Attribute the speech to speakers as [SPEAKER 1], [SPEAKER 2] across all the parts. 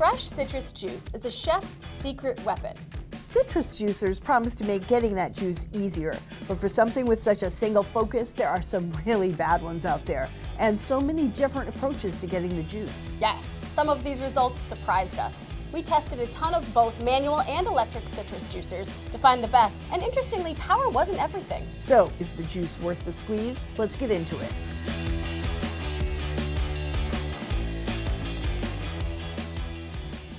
[SPEAKER 1] Fresh citrus juice is a chef's secret weapon.
[SPEAKER 2] Citrus juicers promise to make getting that juice easier, but for something with such a single focus, there are some really bad ones out there, and so many different approaches to getting the juice.
[SPEAKER 1] Yes, some of these results surprised us. We tested a ton of both manual and electric citrus juicers to find the best, and interestingly, power wasn't everything.
[SPEAKER 2] So, is the juice worth the squeeze? Let's get into it.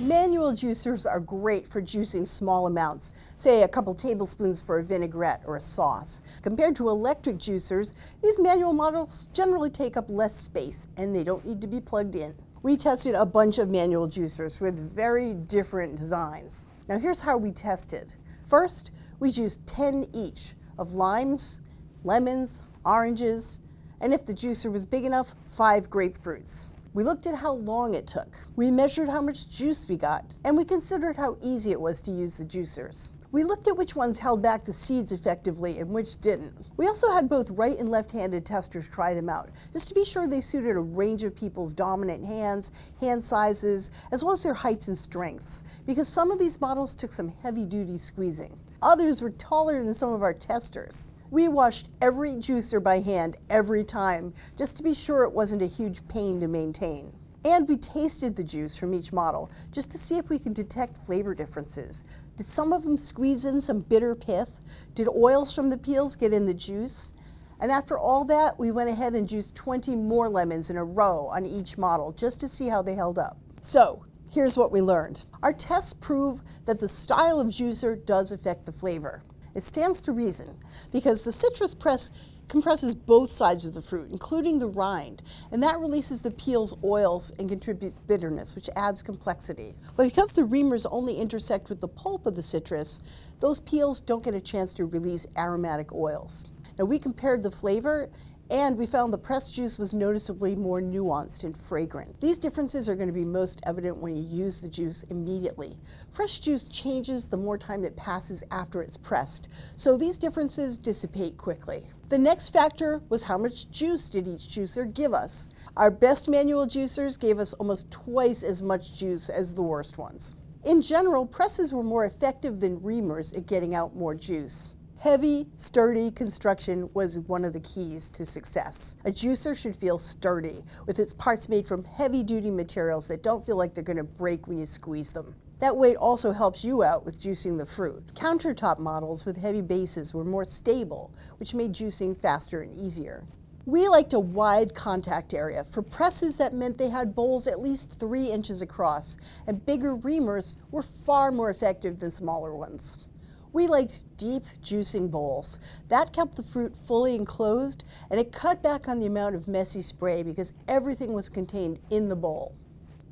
[SPEAKER 2] Manual juicers are great for juicing small amounts, say a couple tablespoons for a vinaigrette or a sauce. Compared to electric juicers, these manual models generally take up less space and they don't need to be plugged in. We tested a bunch of manual juicers with very different designs. Now here's how we tested. First, we juiced 10 each of limes, lemons, oranges, and if the juicer was big enough, 5 grapefruits. We looked at how long it took. We measured how much juice we got, and we considered how easy it was to use the juicers. We looked at which ones held back the seeds effectively and which didn't. We also had both right and left-handed testers try them out, just to be sure they suited a range of people's dominant hands, hand sizes, as well as their heights and strengths, because some of these models took some heavy-duty squeezing. Others were taller than some of our testers. We washed every juicer by hand every time, just to be sure it wasn't a huge pain to maintain. And we tasted the juice from each model, just to see if we could detect flavor differences. Did some of them squeeze in some bitter pith? Did oils from the peels get in the juice? And after all that, we went ahead and juiced 20 more lemons in a row on each model, just to see how they held up. So, here's what we learned. Our tests prove that the style of juicer does affect the flavor. It stands to reason, because the citrus press compresses both sides of the fruit, including the rind, and that releases the peel's oils and contributes bitterness, which adds complexity. But because the reamers only intersect with the pulp of the citrus, those peels don't get a chance to release aromatic oils. Now we compared the flavor, and we found the pressed juice was noticeably more nuanced and fragrant. These differences are going to be most evident when you use the juice immediately. Fresh juice changes the more time that passes after it's pressed, so these differences dissipate quickly. The next factor was how much juice did each juicer give us. Our best manual juicers gave us almost twice as much juice as the worst ones. In general, presses were more effective than reamers at getting out more juice. Heavy, sturdy construction was one of the keys to success. A juicer should feel sturdy, with its parts made from heavy-duty materials that don't feel like they're going to break when you squeeze them. That weight also helps you out with juicing the fruit. Countertop models with heavy bases were more stable, which made juicing faster and easier. We liked a wide contact area. For presses, that meant they had bowls at least 3 inches across, and bigger reamers were far more effective than smaller ones. We liked deep juicing bowls. That kept the fruit fully enclosed, and it cut back on the amount of messy spray because everything was contained in the bowl.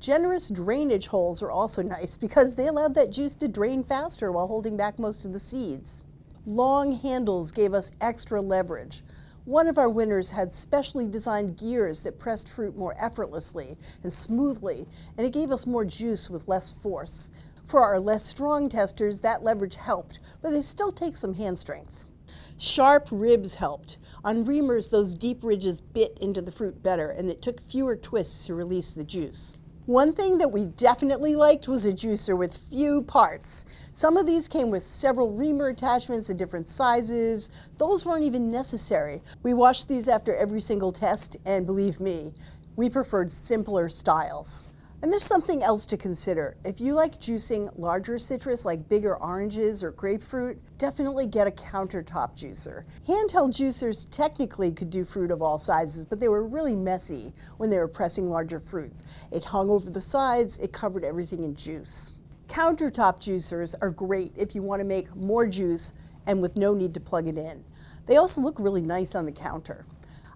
[SPEAKER 2] Generous drainage holes were also nice because they allowed that juice to drain faster while holding back most of the seeds. Long handles gave us extra leverage. One of our winners had specially designed gears that pressed fruit more effortlessly and smoothly, and it gave us more juice with less force. For our less strong testers, that leverage helped, but they still take some hand strength. Sharp ribs helped. On reamers, those deep ridges bit into the fruit better, and it took fewer twists to release the juice. One thing that we definitely liked was a juicer with few parts. Some of these came with several reamer attachments in different sizes. Those weren't even necessary. We washed these after every single test, and believe me, we preferred simpler styles. And there's something else to consider. If you like juicing larger citrus like bigger oranges or grapefruit, definitely get a countertop juicer. Handheld juicers technically could do fruit of all sizes, but they were really messy when they were pressing larger fruits. It hung over the sides, it covered everything in juice. Countertop juicers are great if you want to make more juice and with no need to plug it in. They also look really nice on the counter.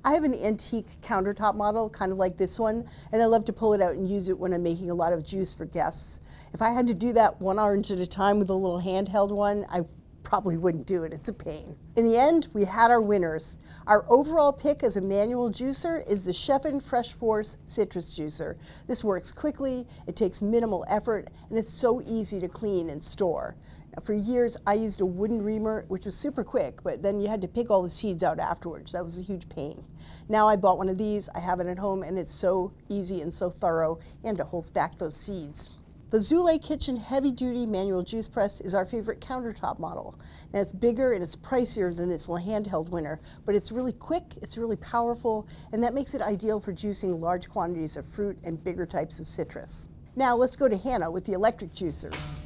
[SPEAKER 2] I have an antique countertop model, kind of like this one, and I love to pull it out and use it when I'm making a lot of juice for guests. If I had to do that one orange at a time with a little handheld one, I probably wouldn't do it. It's a pain. In the end, we had our winners. Our overall pick as a manual juicer is the Chef'n Fresh Force Citrus Juicer. This works quickly, it takes minimal effort, and it's so easy to clean and store. For years, I used a wooden reamer, which was super quick, but then you had to pick all the seeds out afterwards. That was a huge pain. Now I bought one of these, I have it at home, and it's so easy and so thorough, and it holds back those seeds. The Zule Kitchen Heavy Duty Manual Juice Press is our favorite countertop model. And it's bigger and it's pricier than this little handheld winner, but it's really quick, it's really powerful, and that makes it ideal for juicing large quantities of fruit and bigger types of citrus. Now let's go to Hannah with the electric juicers.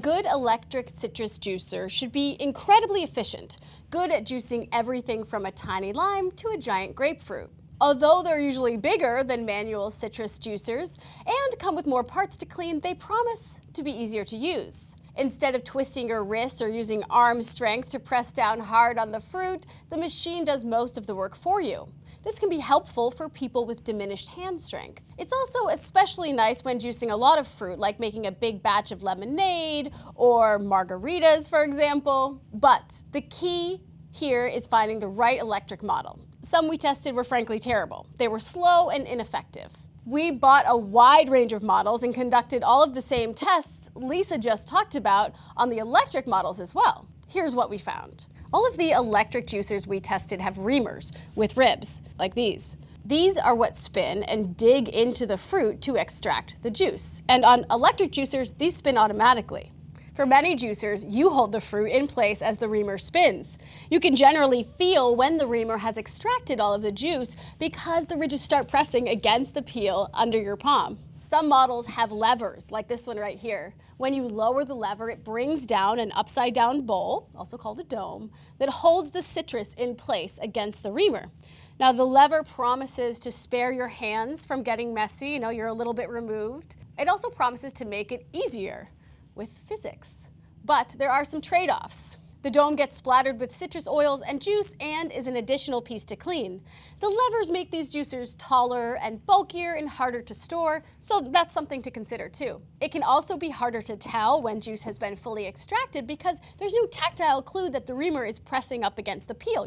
[SPEAKER 1] Good electric citrus juicer should be incredibly efficient, good at juicing everything from a tiny lime to a giant grapefruit. Although they're usually bigger than manual citrus juicers and come with more parts to clean, they promise to be easier to use. Instead of twisting your wrists or using arm strength to press down hard on the fruit, the machine does most of the work for you. This can be helpful for people with diminished hand strength. It's also especially nice when juicing a lot of fruit, like making a big batch of lemonade or margaritas, for example. But the key here is finding the right electric model. Some we tested were frankly terrible. They were slow and ineffective. We bought a wide range of models and conducted all of the same tests Lisa just talked about on the electric models as well. Here's what we found. All of the electric juicers we tested have reamers with ribs, like these. These are what spin and dig into the fruit to extract the juice. And on electric juicers, these spin automatically. For many juicers, you hold the fruit in place as the reamer spins. You can generally feel when the reamer has extracted all of the juice because the ridges start pressing against the peel under your palm. Some models have levers, like this one right here. When you lower the lever, it brings down an upside-down bowl, also called a dome, that holds the citrus in place against the reamer. Now, the lever promises to spare your hands from getting messy. You're a little bit removed. It also promises to make it easier with physics. But there are some trade-offs. The dome gets splattered with citrus oils and juice and is an additional piece to clean. The levers make these juicers taller and bulkier and harder to store, so that's something to consider too. It can also be harder to tell when juice has been fully extracted because there's no tactile clue that the reamer is pressing up against the peel.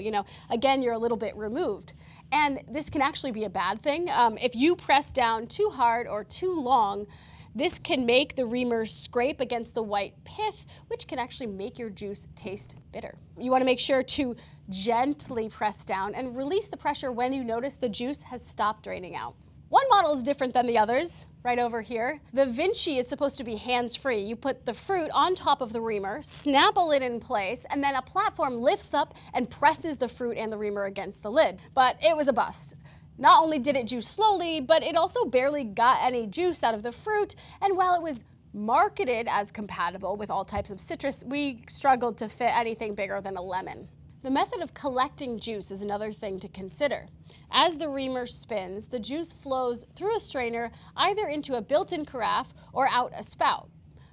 [SPEAKER 1] Again, you're a little bit removed. And this can actually be a bad thing. If you press down too hard or too long, this can make the reamer scrape against the white pith, which can actually make your juice taste bitter. You want to make sure to gently press down and release the pressure when you notice the juice has stopped draining out. One model is different than the others, right over here. The Vinci is supposed to be hands-free. You put the fruit on top of the reamer, snap a lid in place, and then a platform lifts up and presses the fruit and the reamer against the lid. But it was a bust. Not only did it juice slowly, but it also barely got any juice out of the fruit, and while it was marketed as compatible with all types of citrus, we struggled to fit anything bigger than a lemon. The method of collecting juice is another thing to consider. As the reamer spins, the juice flows through a strainer either into a built-in carafe or out a spout.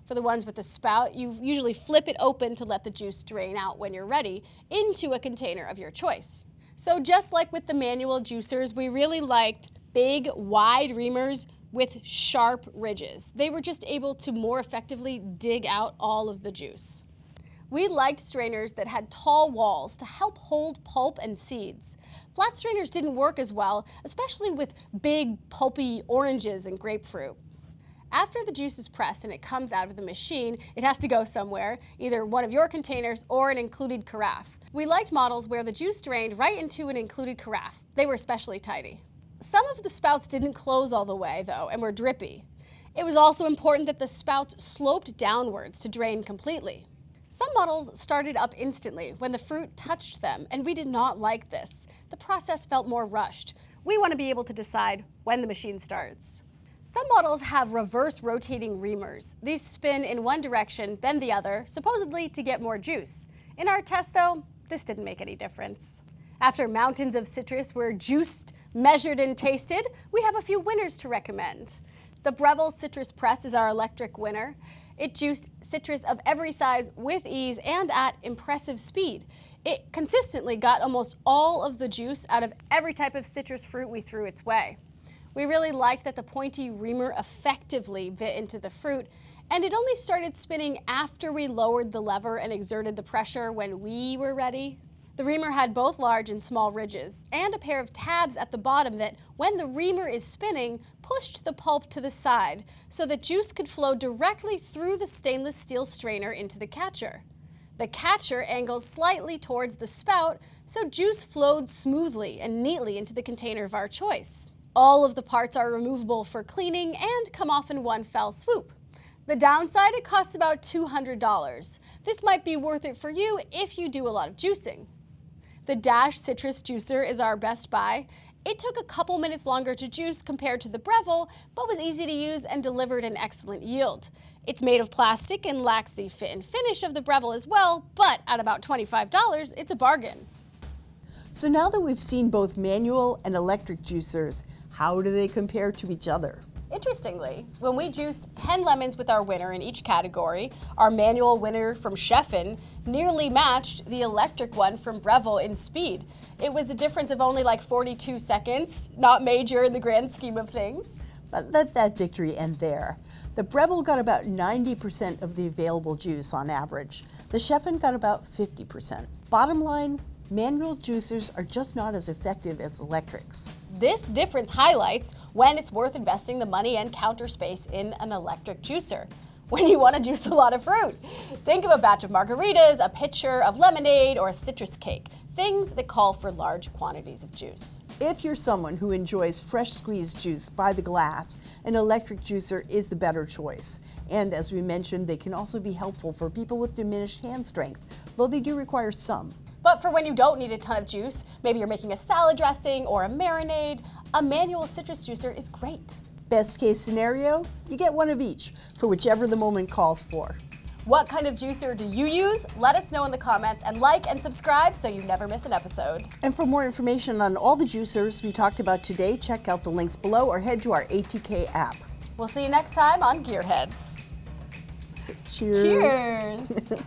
[SPEAKER 1] For the ones with the spout, you usually flip it open to let the juice drain out when you're ready into a container of your choice. So just like with the manual juicers, we really liked big, wide reamers with sharp ridges. They were just able to more effectively dig out all of the juice. We liked strainers that had tall walls to help hold pulp and seeds. Flat strainers didn't work as well, especially with big, pulpy oranges and grapefruit. After the juice is pressed and it comes out of the machine, it has to go somewhere, either one of your containers or an included carafe. We liked models where the juice drained right into an included carafe. They were especially tidy. Some of the spouts didn't close all the way, though, and were drippy. It was also important that the spouts sloped downwards to drain completely. Some models started up instantly when the fruit touched them, and we did not like this. The process felt more rushed. We want to be able to decide when the machine starts. Some models have reverse rotating reamers. These spin in one direction, then the other, supposedly to get more juice. In our test, though, this didn't make any difference. After mountains of citrus were juiced, measured, and tasted, we have a few winners to recommend. The Breville Citrus Press is our electric winner. It juiced citrus of every size with ease and at impressive speed. It consistently got almost all of the juice out of every type of citrus fruit we threw its way. We really liked that the pointy reamer effectively bit into the fruit, and it only started spinning after we lowered the lever and exerted the pressure when we were ready. The reamer had both large and small ridges, and a pair of tabs at the bottom that, when the reamer is spinning, pushed the pulp to the side so that juice could flow directly through the stainless steel strainer into the catcher. The catcher angles slightly towards the spout, so juice flowed smoothly and neatly into the container of our choice. All of the parts are removable for cleaning and come off in one fell swoop. The downside, it costs about $200. This might be worth it for you if you do a lot of juicing. The Dash Citrus Juicer is our best buy. It took a couple minutes longer to juice compared to the Breville, but was easy to use and delivered an excellent yield. It's made of plastic and lacks the fit and finish of the Breville as well, but at about $25, it's a bargain.
[SPEAKER 2] So now that we've seen both manual and electric juicers, how do they compare to each other?
[SPEAKER 1] Interestingly, when we juiced 10 lemons with our winner in each category, our manual winner from Chefin nearly matched the electric one from Breville in speed. It was a difference of only like 42 seconds, not major in the grand scheme of things.
[SPEAKER 2] But let that victory end there. The Breville got about 90% of the available juice on average. The Chefin got about 50%. Bottom line, manual juicers are just not as effective as electrics.
[SPEAKER 1] This difference highlights when it's worth investing the money and counter space in an electric juicer. When you want to juice a lot of fruit. Think of a batch of margaritas, a pitcher of lemonade, or a citrus cake. Things that call for large quantities of juice.
[SPEAKER 2] If you're someone who enjoys fresh squeezed juice by the glass, an electric juicer is the better choice. And as we mentioned, they can also be helpful for people with diminished hand strength, though they do require some.
[SPEAKER 1] But for when you don't need a ton of juice, maybe you're making a salad dressing or a marinade, a manual citrus juicer is great.
[SPEAKER 2] Best case scenario, you get one of each for whichever the moment calls for.
[SPEAKER 1] What kind of juicer do you use? Let us know in the comments and like and subscribe so you never miss an episode.
[SPEAKER 2] And for more information on all the juicers we talked about today, check out the links below or head to our ATK app.
[SPEAKER 1] We'll see you next time on Gearheads.
[SPEAKER 2] Cheers.
[SPEAKER 1] Cheers.